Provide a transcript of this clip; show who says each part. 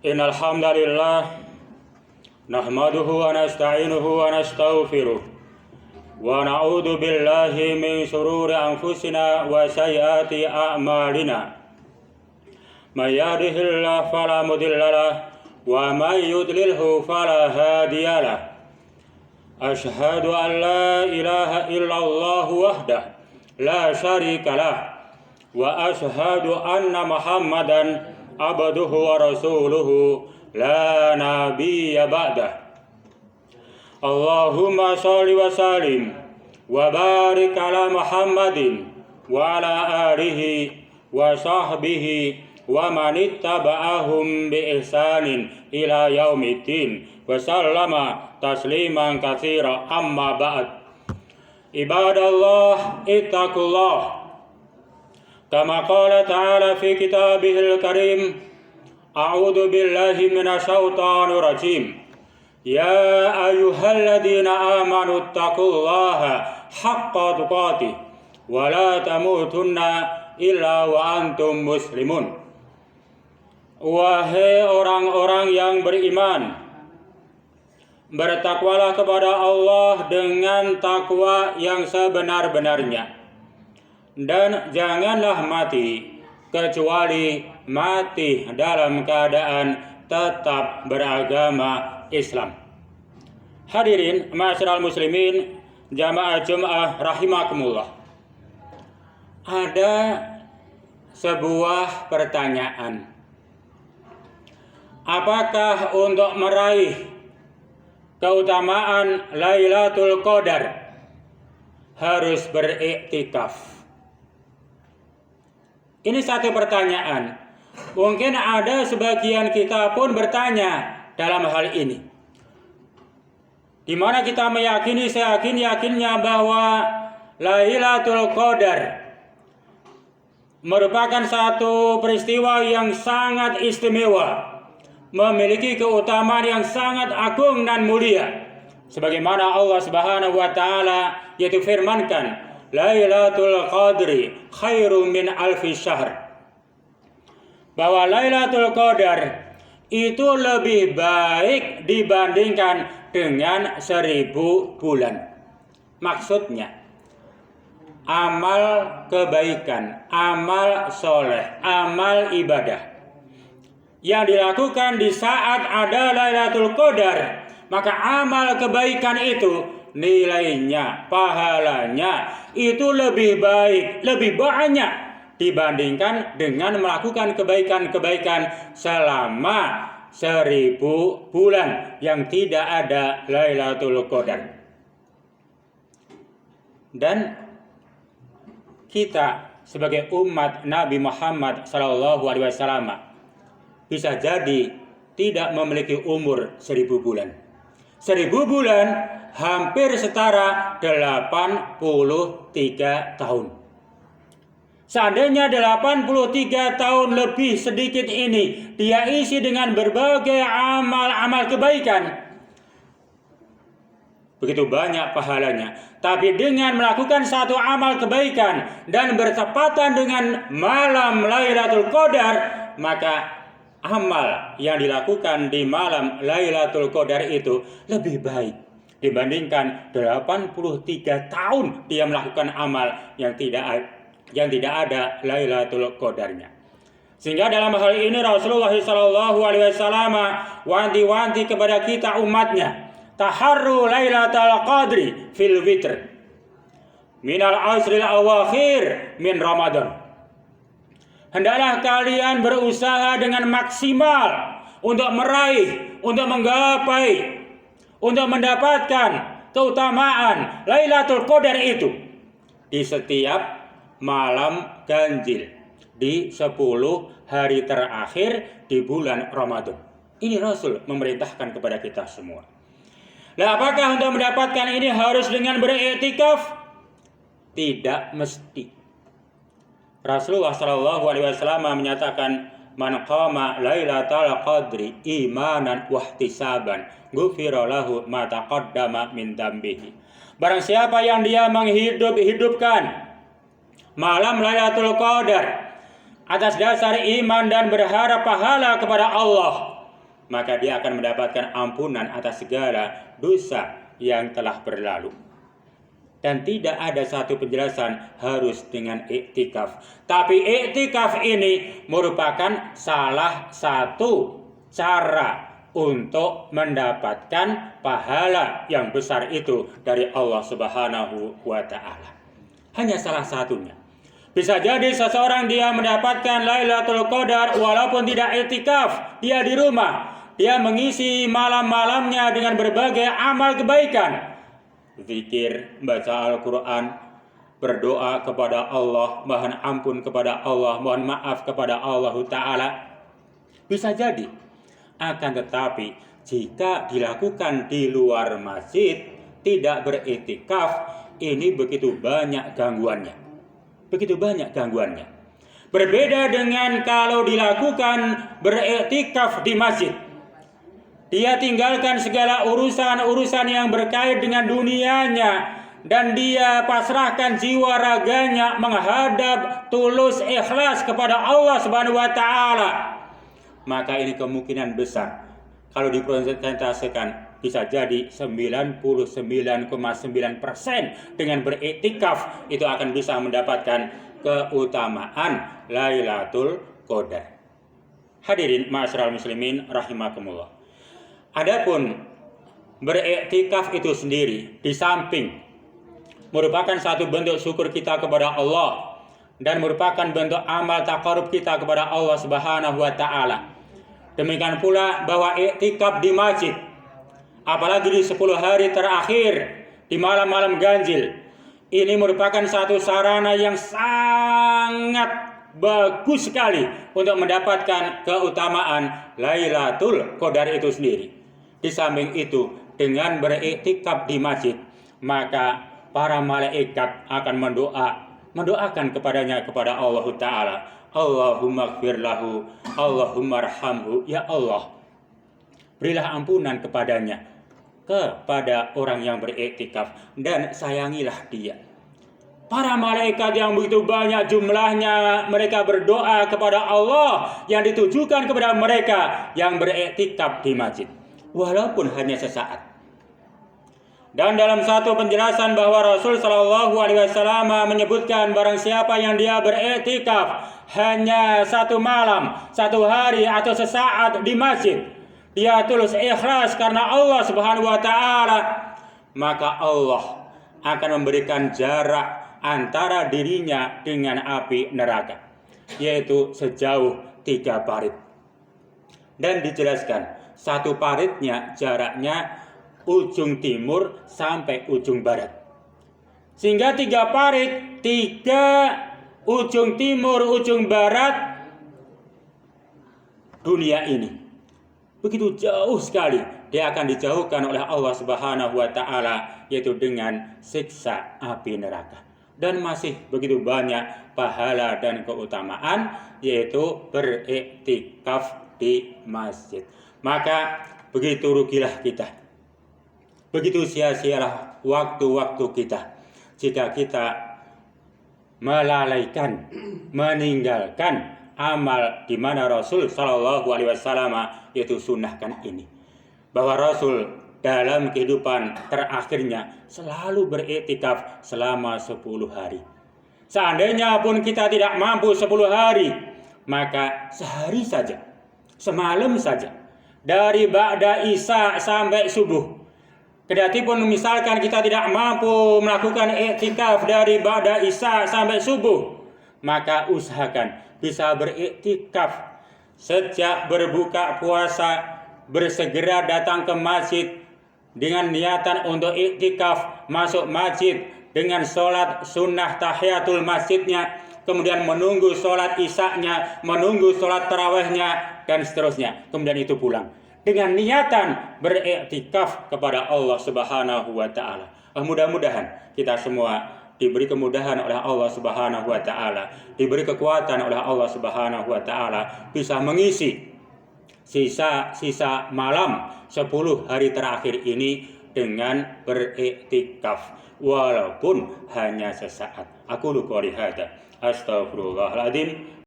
Speaker 1: Innal hamdalillah nahmaduhu wa nasta'inuhu wa nastaghfiruh wa na'udzu billahi min shururi anfusina wa sayyiati a'malina. May yahdihillahu fala mudilla lahu wa may yudlilhu fala hadiya lahu. Ashhadu an la ilaha illallah wahdahu la syarika lahu wa ashhadu anna Muhammadan abduhu wa rasuluhu la nabiyya ba'dah. Allahumma sholli wa sallim wa barik ala Muhammadin wa ala alihi wa sahbihi wa man ittaba'ahum bi ihsanin ila yaumiddin wa sallama tasliman katsira, amma ba'd. Ibadallah ittaqullah kama qala ta'ala fi kitabihil karim. A'udzu billahi minasyaitonir rajim. Ya ayyuhalladzina amanu taqullaha haqqa tuqatih wa la tamutunna illa wa antum muslimun. Wahai orang-orang yang beriman, bertakwalah kepada Allah dengan takwa yang sebenar-benarnya. Dan janganlah mati kecuali mati dalam keadaan tetap beragama Islam. Hadirin ma'asyiral muslimin jamaah Jumat rahimakumullah. Ada sebuah pertanyaan. Apakah untuk meraih keutamaan Lailatul Qadar harus beriktikaf? Ini satu pertanyaan. Mungkin ada sebagian kita pun bertanya dalam hal ini. Di mana kita meyakini seyakin-yakinnya bahwa Lailatul Qadar merupakan satu peristiwa yang sangat istimewa, memiliki keutamaan yang sangat agung dan mulia. Sebagaimana Allah Subhanahu wa taala yaitu firmankan, Lailatul Qadri khairum min alfi syahr. Bahwa Lailatul Qadar itu lebih baik dibandingkan dengan 1000 bulan. Maksudnya, amal kebaikan, amal soleh, amal ibadah yang dilakukan di saat ada Lailatul Qadar, maka amal kebaikan itu nilainya, pahalanya itu lebih baik, lebih banyak dibandingkan dengan melakukan kebaikan-kebaikan selama 1000 bulan yang tidak ada Lailatul Qadar. Dan kita sebagai umat Nabi Muhammad SAW bisa jadi tidak memiliki umur 1000 bulan. 1000 bulan hampir setara 83 tahun. Seandainya 83 tahun lebih sedikit ini dia isi dengan berbagai amal-amal kebaikan, begitu banyak pahalanya. Tapi dengan melakukan satu amal kebaikan dan bertepatan dengan malam Lailatul Qadar, maka amal yang dilakukan di malam Lailatul Qadar itu lebih baik dibandingkan 83 tahun dia melakukan amal yang tidak ada Lailatul Qadarnya. Sehingga dalam hal ini Rasulullah SAW wanti-wanti kepada kita umatnya, taharru Lailatul Qadri fil witr minal asril awakhir min Ramadan. Hendaklah kalian berusaha dengan maksimal untuk meraih, untuk menggapai, untuk mendapatkan keutamaan Lailatul Qadar itu di setiap malam ganjil, di 10 hari terakhir di bulan Ramadan. Ini Rasul memerintahkan kepada kita semua. Nah, apakah untuk mendapatkan ini harus dengan beriktikaf? Tidak mesti. Rasulullah SAW menyatakan, man qama lailatal qadri imanan wahtisaban ghufira lahu ma taqaddama min dambihi. Barang siapa yang dia menghidupkan malam Lailatul Qadar atas dasar iman dan berharap pahala kepada Allah, maka dia akan mendapatkan ampunan atas segala dosa yang telah berlalu. Dan tidak ada satu penjelasan harus dengan iktikaf. Tapi iktikaf ini merupakan salah satu cara untuk mendapatkan pahala yang besar itu dari Allah Subhanahu wa Ta'ala. Hanya salah satunya. Bisa jadi seseorang dia mendapatkan Lailatul Qadar walaupun tidak iktikaf, dia di rumah, dia mengisi malam-malamnya dengan berbagai amal kebaikan, zikir, baca Al-Quran, berdoa kepada Allah, mohon ampun kepada Allah, mohon maaf kepada Allah Ta'ala. Bisa jadi. Akan tetapi jika dilakukan di luar masjid, tidak beriktikaf, ini begitu banyak gangguannya. Berbeda dengan kalau dilakukan beriktikaf di masjid. Dia tinggalkan segala urusan-urusan yang berkait dengan dunianya dan dia pasrahkan jiwa raganya menghadap tulus ikhlas kepada Allah Subhanahu wa Ta'ala. Maka ini kemungkinan besar kalau dipresentasikan bisa jadi 99,9% dengan beriktikaf itu akan bisa mendapatkan keutamaan Lailatul Qadar. Hadirin ma'asyiral muslimin rahimakumullah. Adapun beriktikaf itu sendiri di samping merupakan satu bentuk syukur kita kepada Allah dan merupakan bentuk amal taqarrub kita kepada Allah Subhanahu wa Ta'ala. Demikian pula bahwa iktikaf di masjid, apalagi di 10 hari terakhir di malam-malam ganjil, ini merupakan satu sarana yang sangat bagus sekali untuk mendapatkan keutamaan Lailatul Qadar itu sendiri. Di samping itu, dengan beriktikaf di masjid, maka para malaikat akan mendoakan kepadanya kepada Allah Ta'ala. Allahumma gfir lahu, Allahumma arhamhu, ya Allah, berilah ampunan kepadanya, kepada orang yang beriktikaf, dan sayangilah dia. Para malaikat yang begitu banyak jumlahnya, mereka berdoa kepada Allah yang ditujukan kepada mereka yang beriktikaf di masjid, walaupun hanya sesaat. Dan dalam satu penjelasan bahwa Rasul Shallallahu Alaihi Wasallam menyebutkan barang siapa yang dia beriktikaf hanya 1 malam, 1 hari atau sesaat di masjid, dia tulus ikhlas karena Allah Subhanahu Wa Ta'ala, maka Allah akan memberikan jarak antara dirinya dengan api neraka, yaitu sejauh 3 parit. Dan dijelaskan 1 paritnya jaraknya ujung timur sampai ujung barat. Sehingga 3 parit, 3 ujung timur, ujung barat dunia ini. Begitu jauh sekali dia akan dijauhkan oleh Allah Subhanahu wa Ta'ala, yaitu dengan siksa api neraka. Dan masih begitu banyak pahala dan keutamaan, yaitu beriktikaf di masjid. Maka begitu rugilah kita, begitu sia-sialah waktu-waktu kita jika kita melalaikan, meninggalkan amal di mana Rasul Shallallahu Alaihi Wasallam yaitu sunnahkan ini. Bahwa Rasul dalam kehidupan terakhirnya selalu beriktikaf selama 10 hari. Seandainya pun kita tidak mampu 10 hari, maka sehari saja, semalam saja, dari ba'da isya sampai subuh. Kendati pun misalkan kita tidak mampu melakukan iktikaf dari ba'da isya sampai subuh, maka usahakan bisa beriktikaf sejak berbuka puasa, bersegera datang ke masjid dengan niatan untuk iktikaf, masuk masjid dengan sholat sunnah tahiyatul masjidnya, kemudian menunggu sholat isya'nya, menunggu sholat tarawihnya, dan seterusnya. Kemudian itu pulang dengan niatan beriktikaf kepada Allah Subhanahu wa Ta'ala. Mudah-mudahan kita semua diberi kemudahan oleh Allah Subhanahu wa Ta'ala, diberi kekuatan oleh Allah Subhanahu wa Ta'ala, bisa mengisi sisa malam 10 hari terakhir ini dengan beriktikaf walaupun hanya sesaat. Aku qouli hadza, astaghfirullahaladzim.